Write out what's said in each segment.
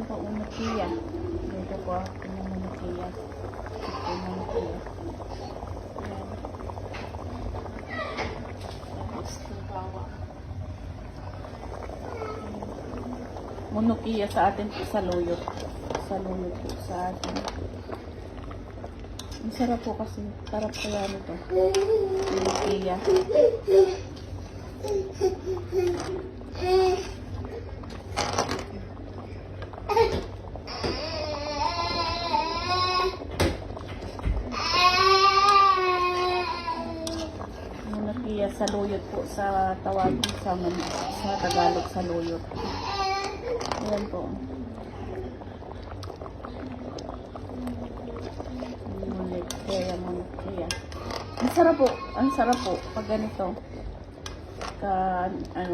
Ayan po, Manukia. Dito po ako ng Manukia. Ito yung Manukia. Ayan. Tapos yung bawang. Manukia sa atin po sa luyot. Sa luyot po sa atin. Ang sarap po kasi. Sarap kaya nito. Manukia. Manukia sa luyot po sa tawagin sa Tagalog sa luyot. Ayan po. Kaya Manukia. Ang sarap po pag ganito.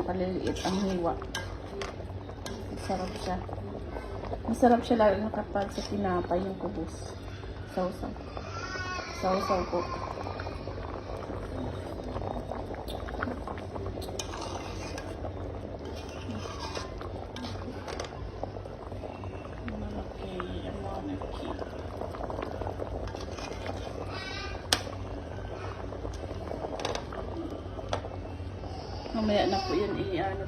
Kaliliit ang hiwa. Masarap siya lalo na kapag sa tinapay yung kubos. Sausaw. Sausaw po. Mamaya na po yan i-ano.